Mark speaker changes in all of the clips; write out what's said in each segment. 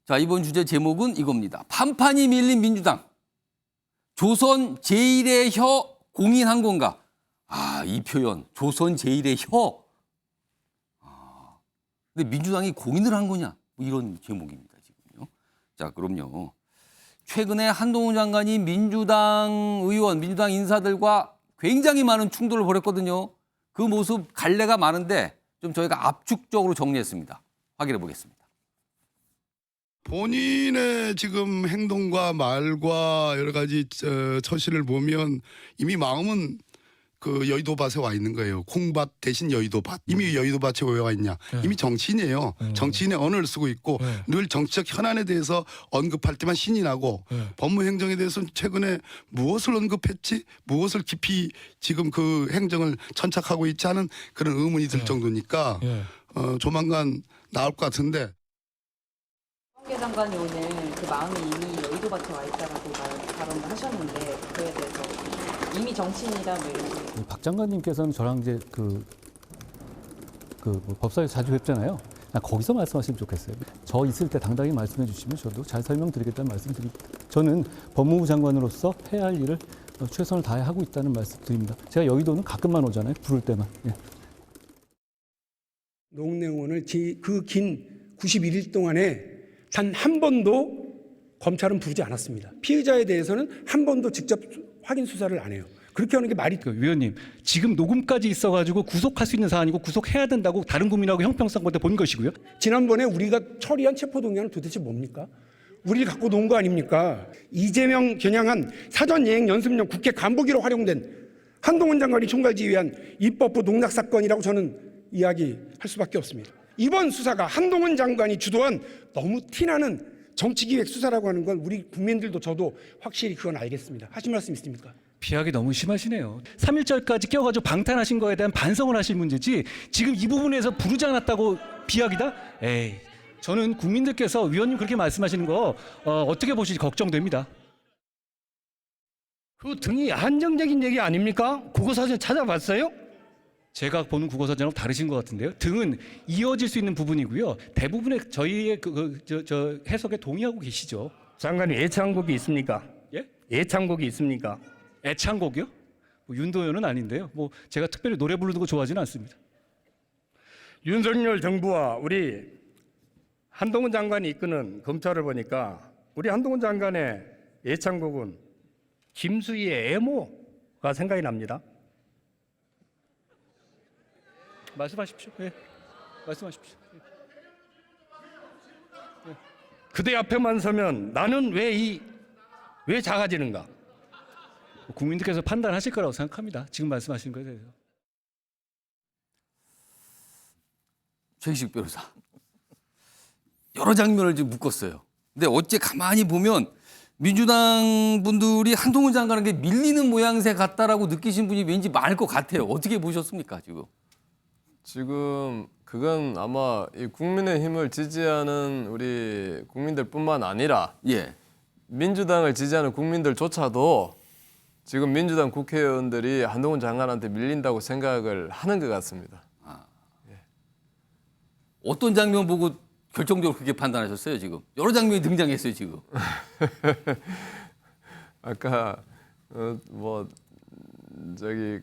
Speaker 1: 자, 이번 주제 제목은 이겁니다. 판판이 밀린 민주당. 조선 제1의 혀 공인한 건가? 아, 이 표현. 조선 제1의 혀. 근데 민주당이 공인을 한 거냐? 뭐 이런 제목입니다, 지금요. 자, 그럼요. 최근에 한동훈 장관이 민주당 의원, 민주당 인사들과 굉장히 많은 충돌을 벌였거든요. 그 모습 갈래가 많은데 좀 저희가 압축적으로 정리했습니다. 확인해 보겠습니다.
Speaker 2: 본인의 지금 행동과 말과 여러 가지 처신을 보면 이미 마음은 그 여의도밭에 와 있는 거예요. 콩밭 대신 여의도밭. 이미 여의도밭에 왜 와 있냐. 이미 정치인이에요. 정치인의 언어를 쓰고 있고 늘 정치적 현안에 대해서 언급할 때만 신이 나고 법무행정에 대해서는 최근에 무엇을 언급했지? 무엇을 깊이 지금 그 행정을 천착하고 있지 않은 그런 의문이 들 정도니까 조만간 나올 것 같은데.
Speaker 3: 황교안 장관이 오늘 그 마음이 이미 여의도밭에 와 있다라고 발언을 하셨는데 그에 대해서 이미 정치인이다 뭐 이런 거.
Speaker 4: 박 장관님께서는 저랑 이제 뭐 법사위에서 자주 뵙잖아요. 그냥 거기서 말씀하시면 좋겠어요. 저 있을 때 당당히 말씀해 주시면 저도 잘 설명드리겠다는 말씀드립니다. 저는 법무부 장관으로서 해야 할 일을 최선을 다해 하고 있다는 말씀드립니다. 제가 여의도는 가끔만 오잖아요. 부를 때만. 예.
Speaker 5: 노웅래 그 긴 91일 동안에 단 한 번도 검찰은 부르지 않았습니다. 피의자에 대해서는 한 번도 직접 확인 수사를 안 해요. 그렇게 하는 게 말이 돼요.
Speaker 4: 위원님, 지금 녹음까지 있어가지고 구속할 수 있는 사안이고 구속해야 된다고 다른 국민하고 형평성한테 본 것이고요.
Speaker 5: 지난번에 우리가 처리한 체포동의안은 도대체 뭡니까? 우리를 갖고 논 거 아닙니까? 이재명 겨냥한 사전예행 연습용 국회 간부기로 활용된 한동훈 장관이 총괄지휘한 입법부 농락 사건이라고 저는 이야기할 수밖에 없습니다. 이번 수사가 한동훈 장관이 주도한 너무 티나는 정치기획 수사라고 하는 걸 우리 국민들도 저도 확실히 그건 알겠습니다. 하실 말씀 있습니까?
Speaker 4: 비하기 너무 심하시네요. 3.1절까지 껴가지고 방탄하신 거에 대한 반성을 하실 문제지 지금 이 부분에서 부르지 않았다고 비하기다? 에이, 저는 국민들께서 위원님 그렇게 말씀하시는 거 어떻게 보실지 걱정됩니다.
Speaker 6: 그 등이 한정적인 얘기 아닙니까? 국어사전 찾아봤어요?
Speaker 4: 제가 보는 국어사전하고 다르신 것 같은데요. 등은 이어질 수 있는 부분이고요. 대부분의 저희의 저 해석에 동의하고 계시죠.
Speaker 6: 장관님 애창곡이 있습니까?
Speaker 4: 예?
Speaker 6: 애창곡이 있습니까?
Speaker 4: 애창곡이요? 뭐 윤도현은 아닌데요. 뭐 제가 특별히 노래 부르는 거 좋아하지는 않습니다.
Speaker 6: 윤석열 정부와 우리 한동훈 장관이 이끄는 검찰을 보니까 우리 한동훈 장관의 애창곡은 김수희의 애모가 생각이 납니다.
Speaker 4: 말씀하십시오. 예. 말씀하십시오. 예.
Speaker 6: 그대 앞에만 서면 나는 왜 작아지는가?
Speaker 4: 국민들께서 판단하실 거라고 생각합니다. 지금 말씀하신 거에 대해서.
Speaker 1: 최기식 변호사. 여러 장면을 지금 묶었어요. 근데 어째 가만히 보면 민주당 분들이 한동훈 장관에게 밀리는 모양새 같다라고 느끼신 분이 왠지 많을 것 같아요. 어떻게 보셨습니까, 지금?
Speaker 7: 지금 그건 아마 이 국민의힘을 지지하는 우리 국민들뿐만 아니라
Speaker 1: 예.
Speaker 7: 민주당을 지지하는 국민들조차도 지금 민주당 국회의원들이 한동훈 장관한테 밀린다고 생각을 하는 것 같습니다.
Speaker 1: 어떤 장면 보고 결정적으로 그렇게 판단하셨어요, 지금? 여러 장면이 등장했어요, 지금.
Speaker 7: 아까 저기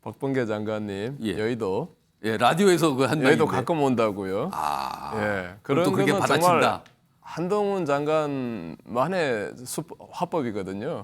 Speaker 7: 박범계 장관님
Speaker 1: 예.
Speaker 7: 여의도
Speaker 1: 예, 라디오에서 그 한
Speaker 7: 여의도
Speaker 1: 말인데.
Speaker 7: 가끔 온다고요.
Speaker 1: 아,
Speaker 7: 예,
Speaker 1: 그럼 또 그게
Speaker 7: 거는 정말
Speaker 1: 받아친다.
Speaker 7: 한동훈 장관만의 화법이거든요.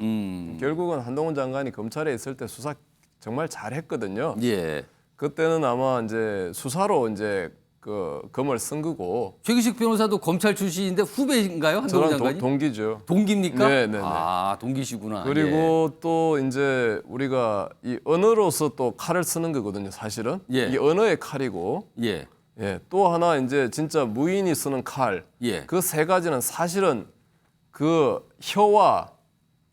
Speaker 7: 결국은 한동훈 장관이 검찰에 있을 때 수사 정말 잘했거든요.
Speaker 1: 예.
Speaker 7: 그때는 아마 이제 수사로 이제 그 검을 쓴 거고.
Speaker 1: 최기식 변호사도 검찰 출신인데 후배인가요, 한동훈
Speaker 7: 저랑
Speaker 1: 장관이?
Speaker 7: 동기죠.
Speaker 1: 동기입니까?
Speaker 7: 네네네.
Speaker 1: 아, 동기시구나.
Speaker 7: 그리고 또 이제 우리가 이 언어로서 또 칼을 쓰는 거거든요, 사실은.
Speaker 1: 예.
Speaker 7: 이 언어의 칼이고.
Speaker 1: 예.
Speaker 7: 예, 또 하나 이제 진짜 무인이 쓰는 칼.
Speaker 1: 예.
Speaker 7: 그 세 가지는 사실은 그 혀와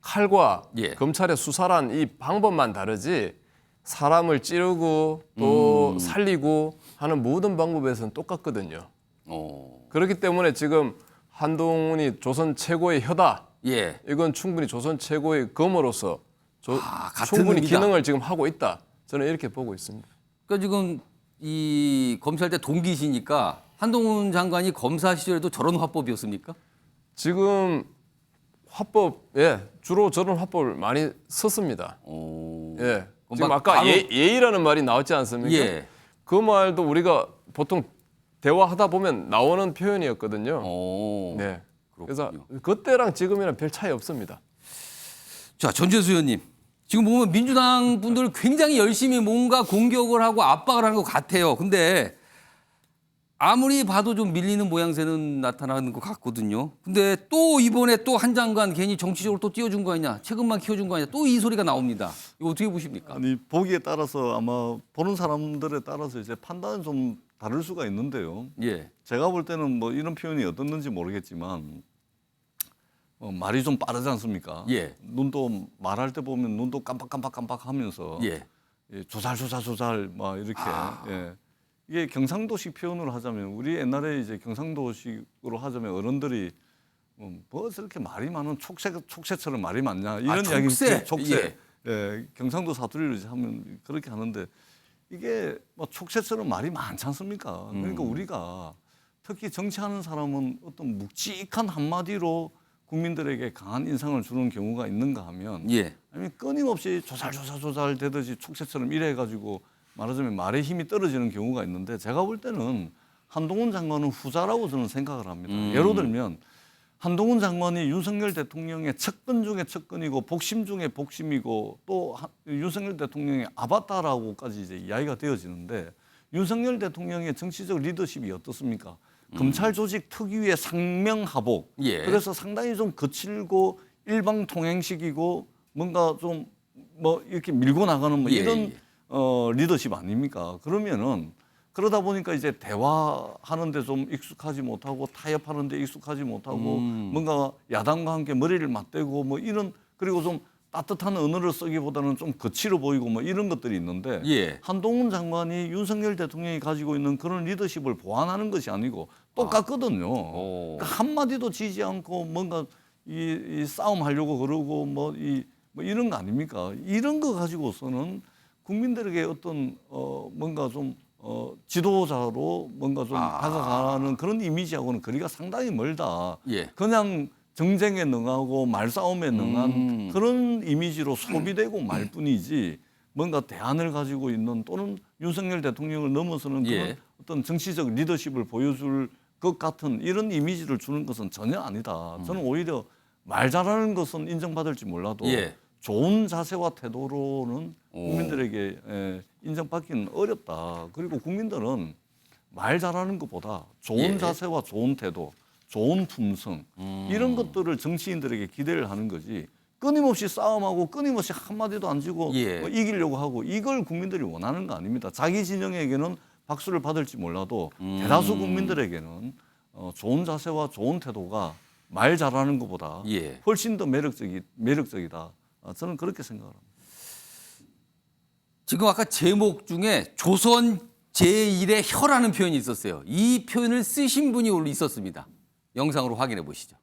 Speaker 7: 칼과
Speaker 1: 예.
Speaker 7: 검찰의 수사란 이 방법만 다르지 사람을 찌르고 또 살리고 하는 모든 방법에서는 똑같거든요. 그렇기 때문에 지금 한동훈이 조선 최고의 혀다.
Speaker 1: 예.
Speaker 7: 이건 충분히 조선 최고의 검으로서
Speaker 1: 같은
Speaker 7: 충분히
Speaker 1: 의미다.
Speaker 7: 기능을 지금 하고 있다. 저는 이렇게 보고 있습니다.
Speaker 1: 그러니까 지금 이 검찰 때 동기시니까 한동훈 장관이 검사 시절에도 저런 화법이었습니까?
Speaker 7: 지금 화법, 예, 주로 저런 화법을 많이 썼습니다.
Speaker 1: 오.
Speaker 7: 예.
Speaker 1: 그럼
Speaker 7: 지금
Speaker 1: 막
Speaker 7: 아까
Speaker 1: 바로-
Speaker 7: 예의라는 말이 나왔지 않습니까?
Speaker 1: 예.
Speaker 7: 그 말도 우리가 보통 대화하다 보면 나오는 표현이었거든요.
Speaker 1: 오.
Speaker 7: 네. 그래서
Speaker 1: 그렇군요.
Speaker 7: 그때랑 지금이랑 별 차이 없습니다.
Speaker 1: 자, 전재수 의원님. 지금 보면 민주당 분들 굉장히 열심히 뭔가 공격을 하고 압박을 하는 것 같아요. 근데 아무리 봐도 좀 밀리는 모양새는 나타나는 것 같거든요. 근데 또 이번에 또 한 장관 괜히 정치적으로 또 띄워준 거 아니냐, 책임만 키워준 거 아니냐, 또 이 소리가 나옵니다. 이거 어떻게 보십니까?
Speaker 8: 아니 보기에 따라서 아마 보는 사람들에 따라서 이제 판단은 좀 다를 수가 있는데요.
Speaker 1: 예.
Speaker 8: 제가 볼 때는 뭐 이런 표현이 어떻는지 모르겠지만 말이 좀 빠르지 않습니까?
Speaker 1: 예.
Speaker 8: 눈도 말할 때 보면 눈도 깜빡하면서
Speaker 1: 예.
Speaker 8: 예, 조살 막 이렇게 예. 이게 경상도식 표현으로 하자면 우리 옛날에 이제 경상도식으로 하자면 어른들이 뭐 저렇게 말이 많은 촉새처럼 말이 많냐 이런 이야기
Speaker 1: 촉새.
Speaker 8: 촉새 예, 경상도 사투리로 이제 하면 그렇게 하는데 이게 뭐 촉새처럼 말이 많지 않습니까? 그러니까 우리가 특히 정치하는 사람은 어떤 묵직한 한마디로 국민들에게 강한 인상을 주는 경우가 있는가 하면
Speaker 1: 예.
Speaker 8: 아니면 끊임없이 조살 되듯이 촉새처럼 이래 가지고 말하자면 말의 힘이 떨어지는 경우가 있는데 제가 볼 때는 한동훈 장관은 후자라고 저는 생각을 합니다. 예를 들면 한동훈 장관이 윤석열 대통령의 측근 중에 측근이고 복심 중에 복심이고 또 윤석열 대통령의 아바타라고까지 이제 이야기가 되어지는데 윤석열 대통령의 정치적 리더십이 어떻습니까? 검찰 조직 특유의 상명하복.
Speaker 1: 예.
Speaker 8: 그래서 상당히 좀 거칠고 일방통행식이고 뭔가 좀 뭐 이렇게 밀고 나가는 뭐
Speaker 1: 예,
Speaker 8: 이런
Speaker 1: 예.
Speaker 8: 리더십 아닙니까? 그러면은 그러다 보니까 이제 대화하는데 좀 익숙하지 못하고 타협하는데 익숙하지 못하고 뭔가 야당과 함께 머리를 맞대고 뭐 이런 그리고 좀 따뜻한 언어를 쓰기보다는 좀 거칠어 보이고 뭐 이런 것들이 있는데
Speaker 1: 예.
Speaker 8: 한동훈 장관이 윤석열 대통령이 가지고 있는 그런 리더십을 보완하는 것이 아니고 똑같거든요.
Speaker 1: 오.
Speaker 8: 그러니까 한마디도 지지 않고 뭔가 이 싸움하려고 그러고 뭐 이런 거 아닙니까? 이런 거 가지고서는 국민들에게 어떤 뭔가 좀 지도자로 뭔가 좀 다가가는 그런 이미지하고는 거리가 상당히 멀다.
Speaker 1: 예.
Speaker 8: 그냥 정쟁에 능하고 말싸움에 능한 그런 이미지로 소비되고 말 뿐이지 뭔가 대안을 가지고 있는 또는 윤석열 대통령을 넘어서는 그런
Speaker 1: 예.
Speaker 8: 어떤 정치적 리더십을 보여줄 것 같은 이런 이미지를 주는 것은 전혀 아니다. 저는 오히려 말 잘하는 것은 인정받을지 몰라도
Speaker 1: 예.
Speaker 8: 좋은 자세와 태도로는 국민들에게 인정받기는 어렵다. 그리고 국민들은 말 잘하는 것보다 좋은
Speaker 1: 예.
Speaker 8: 자세와 좋은 태도, 좋은 품성 이런 것들을 정치인들에게 기대를 하는 거지. 끊임없이 싸움하고 끊임없이 한마디도 안 지고
Speaker 1: 예.
Speaker 8: 뭐 이기려고 하고 이걸 국민들이 원하는 거 아닙니다. 자기 진영에게는 박수를 받을지 몰라도 대다수 국민들에게는 좋은 자세와 좋은 태도가 말 잘하는 것보다
Speaker 1: 예.
Speaker 8: 훨씬 더 매력적이다. 저는 그렇게 생각을 합니다.
Speaker 1: 지금 아까 제목 중에 조선 제1의 혀라는 표현이 있었어요. 이 표현을 쓰신 분이 오늘 있었습니다. 영상으로 확인해 보시죠.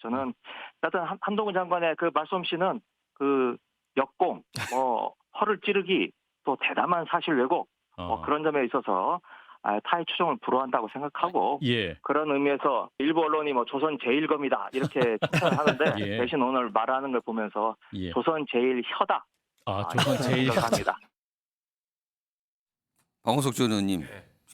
Speaker 9: 저는 하여튼 한동훈 장관의 그 말솜씨는 그 역공, 허를 찌르기, 또 대담한 사실 왜곡 그런 점에 있어서 타의 추종을 불허한다고 생각하고
Speaker 10: 예.
Speaker 9: 그런 의미에서 일부 언론이 뭐 조선 제1검이다 이렇게 칭찬을 하는데
Speaker 10: 예.
Speaker 9: 대신 오늘 말하는 걸 보면서
Speaker 10: 예.
Speaker 9: 조선 제1혀다.
Speaker 10: 조선 제일
Speaker 9: 생각합니다.
Speaker 1: 박원석 전 의원님,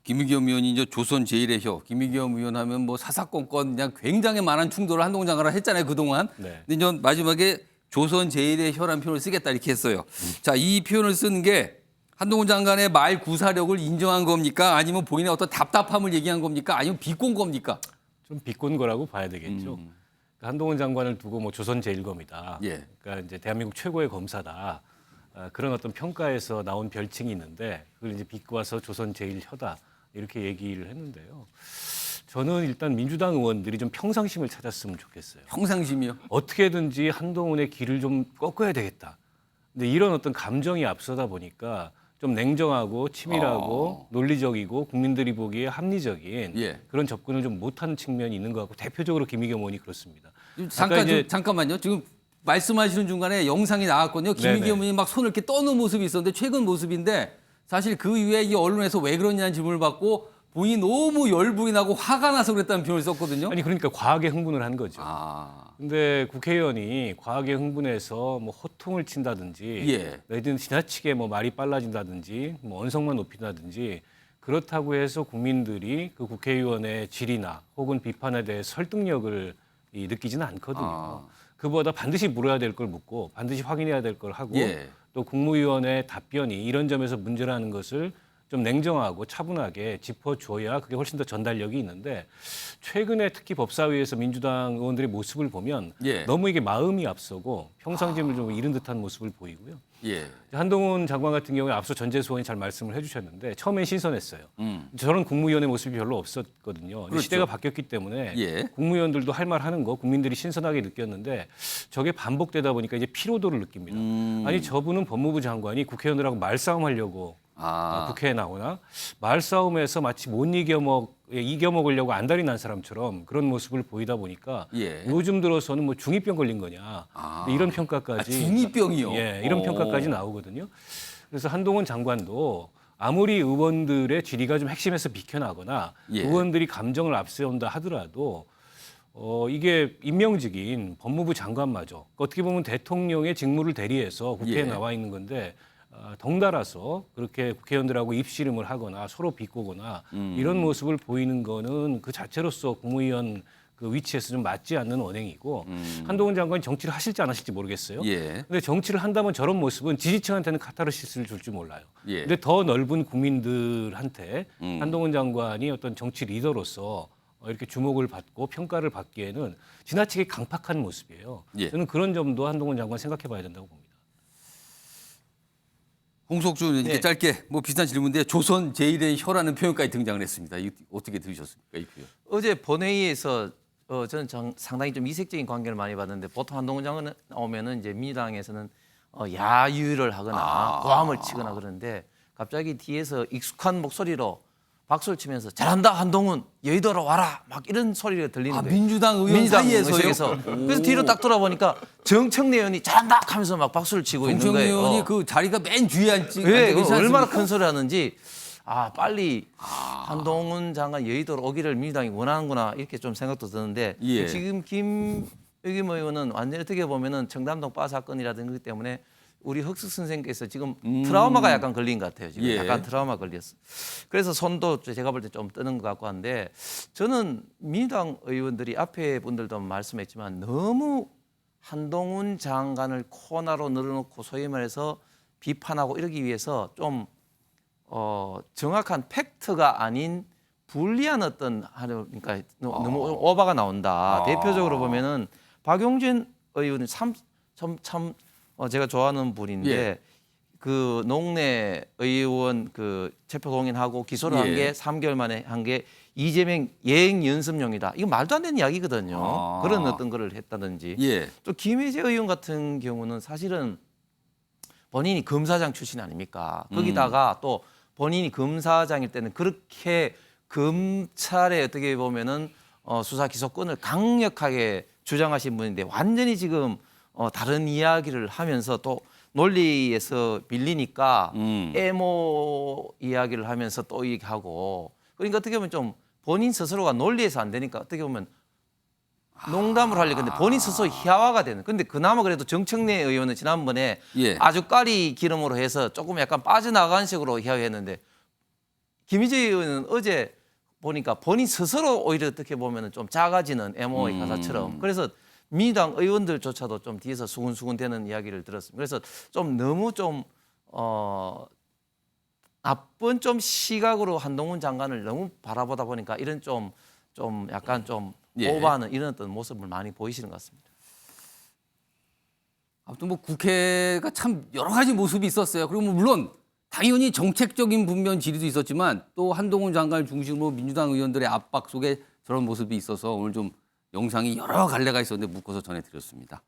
Speaker 1: 김의겸 의원이 이제 조선 제1의 혀, 김의겸 의원 하면 뭐 사사건건 그냥 굉장히 많은 충돌을 한동훈 장관을 했잖아요 그동안.
Speaker 10: 네.
Speaker 1: 근데 이제 마지막에 조선 제1의 혀라는 표현을 쓰겠다 이렇게 했어요. 자, 이 표현을 쓴 게 한동훈 장관의 말 구사력을 인정한 겁니까? 아니면 본인의 어떤 답답함을 얘기한 겁니까? 아니면 비꼰 겁니까?
Speaker 10: 좀 비꼰 거라고 봐야 되겠죠. 그러니까 한동훈 장관을 두고 뭐 조선 제일검이다.
Speaker 1: 예.
Speaker 10: 그러니까 이제 대한민국 최고의 검사다. 그런 어떤 평가에서 나온 별칭이 있는데 그걸 이제 비꼬아서 조선 제일혀다 이렇게 얘기를 했는데요. 저는 일단 민주당 의원들이 좀 평상심을 찾았으면 좋겠어요.
Speaker 1: 평상심이요?
Speaker 10: 어떻게든지 한동훈의 길을 좀 꺾어야 되겠다. 근데 이런 어떤 감정이 앞서다 보니까 좀 냉정하고 치밀하고 논리적이고 국민들이 보기에 합리적인
Speaker 1: 예.
Speaker 10: 그런 접근을 좀 못하는 측면이 있는 것 같고 대표적으로 김의겸 의원이 그렇습니다.
Speaker 1: 잠깐만요. 지금 말씀하시는 중간에 영상이 나왔거든요. 김의겸 의원이 막 손을 이렇게 떠는 모습이 있었는데 최근 모습인데 사실 그 이후에 이 언론에서 왜 그러냐는 질문을 받고 본인이 너무 열불이 나고 화가 나서 그랬다는 표현을 썼거든요.
Speaker 10: 아니 그러니까 과하게 흥분을 한 거죠.
Speaker 1: 아,
Speaker 10: 근데 국회의원이 과하게 흥분해서 뭐 호통을 친다든지,
Speaker 1: 예.
Speaker 10: 내지는 지나치게 뭐 말이 빨라진다든지, 뭐 언성만 높인다든지 그렇다고 해서 국민들이 그 국회의원의 질이나 혹은 비판에 대해 설득력을 느끼지는 않거든요.
Speaker 1: 아.
Speaker 10: 그보다 반드시 물어야 될 걸 묻고 반드시 확인해야 될 걸 하고
Speaker 1: 예.
Speaker 10: 또 국무위원의 답변이 이런 점에서 문제라는 것을 좀 냉정하고 차분하게 짚어줘야 그게 훨씬 더 전달력이 있는데 최근에 특히 법사위에서 민주당 의원들의 모습을 보면
Speaker 1: 예.
Speaker 10: 너무 이게 마음이 앞서고 평상심을 좀 잃은 듯한 모습을 보이고요.
Speaker 1: 예.
Speaker 10: 한동훈 장관 같은 경우에 앞서 전재수원이 잘 말씀을 해주셨는데 처음엔 신선했어요. 저런 국무위원의 모습이 별로 없었거든요.
Speaker 1: 그렇죠.
Speaker 10: 시대가 바뀌었기 때문에
Speaker 1: 예.
Speaker 10: 국무위원들도 할 말 하는 거 국민들이 신선하게 느꼈는데 저게 반복되다 보니까 이제 피로도를 느낍니다. 아니 저분은 법무부 장관이 국회의원들하고 말싸움하려고 국회에 나오나 말싸움에서 마치 못 이겨먹으려고 안달이 난 사람처럼 그런 모습을 보이다 보니까
Speaker 1: 예.
Speaker 10: 요즘 들어서는 뭐 중2병 걸린 거냐 이런 평가까지
Speaker 1: 중2병이요?
Speaker 10: 예, 이런 평가까지 나오거든요. 그래서 한동훈 장관도 아무리 의원들의 질의가 좀 핵심에서 비켜나거나
Speaker 1: 예.
Speaker 10: 의원들이 감정을 앞세운다 하더라도 이게 임명직인 법무부 장관마저 어떻게 보면 대통령의 직무를 대리해서 국회에
Speaker 1: 예.
Speaker 10: 나와 있는 건데 덩달아서 그렇게 국회의원들하고 입씨름을 하거나 서로 비꼬거나 이런 모습을 보이는 거는 그 자체로서 국무위원 그 위치에서 좀 맞지 않는 언행이고 한동훈 장관이 정치를 하실지 안 하실지 모르겠어요.
Speaker 1: 예.
Speaker 10: 근데 정치를 한다면 저런 모습은 지지층한테는 카타르시스를 줄 줄 몰라요.
Speaker 1: 예.
Speaker 10: 근데 더 넓은 국민들한테 한동훈 장관이 어떤 정치 리더로서 이렇게 주목을 받고 평가를 받기에는 지나치게 강팍한 모습이에요.
Speaker 1: 예.
Speaker 10: 저는 그런 점도 한동훈 장관 생각해 봐야 된다고 봅니다.
Speaker 1: 홍석주 의원님께 짧게 뭐 비슷한 질문인데 조선 제1의 혀라는 표현까지 등장을 했습니다. 이거 어떻게 들으셨습니까? 이 표현.
Speaker 11: 어제 본회의에서 저는 상당히 좀 이색적인 관계를 많이 받는데 보통 한동훈 장관 나오면은 이제 민주당에서는 야유를 하거나 고함을 치거나 그러는데 갑자기 뒤에서 익숙한 목소리로 박수를 치면서 잘한다 한동훈 여의도로 와라 막 이런 소리가 들리는 거예요.
Speaker 1: 민주당 의원 사이에서요?
Speaker 11: 의석에서. 그래서 뒤로 딱 돌아보니까 정청래 의원이 잘한다 하면서 막 박수를 치고 있는
Speaker 1: 정청래
Speaker 11: 거예요.
Speaker 1: 의원이 그 자리가 맨 뒤에 앉지
Speaker 11: 왜
Speaker 1: 않지
Speaker 11: 얼마나
Speaker 1: 않습니까?
Speaker 11: 큰 소리 하는지 빨리 한동훈 장관 여의도로 오기를 민주당이 원하는구나 이렇게 좀 생각도 드는데
Speaker 1: 예.
Speaker 11: 지금 김의겸 의원은 완전히 어떻게 보면은 청담동 바 사건이라든지 그렇기 때문에 우리 흑숙 선생께서 지금 트라우마가 약간 걸린 것 같아요. 지금
Speaker 1: 예.
Speaker 11: 약간 트라우마 걸렸어. 그래서 손도 제가 볼 때 좀 뜨는 것 같고 한데 저는 민주당 의원들이 앞에 분들도 말씀했지만 너무 한동훈 장관을 코너로 늘어놓고 소위 말해서 비판하고 이러기 위해서 좀 정확한 팩트가 아닌 불리한 어떤 그러니까 너무 오바가 나온다. 대표적으로 보면은 박용진 의원은 참 제가 좋아하는 분인데
Speaker 1: 예.
Speaker 11: 그 농내 의원 그 체포 동의하고 기소를 한 게 3개월 만에 한 게 이재명 예행 연습용이다. 이거 말도 안 되는 이야기거든요. 그런 어떤 거를 했다든지.
Speaker 1: 예.
Speaker 11: 또 김혜재 의원 같은 경우는 사실은 본인이 검사장 출신 아닙니까? 거기다가 또 본인이 검사장일 때는 그렇게 검찰에 어떻게 보면은 수사 기소권을 강력하게 주장하신 분인데 완전히 지금 다른 이야기를 하면서 또 논리에서 밀리니까 애모 이야기를 하면서 또 얘기하고 그러니까 어떻게 보면 좀 본인 스스로가 논리에서 안 되니까 어떻게 보면 농담을 하려고 했는데 본인 스스로 희화화가 되는. 근데 그나마 그래도 정청래 의원은 지난번에
Speaker 1: 예.
Speaker 11: 아주 까리 기름으로 해서 조금 약간 빠져나간 식으로 희화했는데 김희재 의원은 어제 보니까 본인 스스로 오히려 어떻게 보면 좀 작아지는 MO의 가사처럼. 그래서 민주당 의원들조차도 좀 뒤에서 수군수군 되는 이야기를 들었습니다. 그래서 좀 너무 좀 나쁜 좀 시각으로 한동훈 장관을 너무 바라보다 보니까 이런 좀 약간 좀
Speaker 1: 예.
Speaker 11: 오버하는 이런 어떤 모습을 많이 보이시는 것 같습니다.
Speaker 1: 아무튼 뭐 국회가 참 여러 가지 모습이 있었어요. 그리고 뭐 물론 당연히 정책적인 분면 질의도 있었지만 또 한동훈 장관을 중심으로 민주당 의원들의 압박 속에 저런 모습이 있어서 오늘 좀 영상이 여러 갈래가 있었는데 묶어서 전해드렸습니다.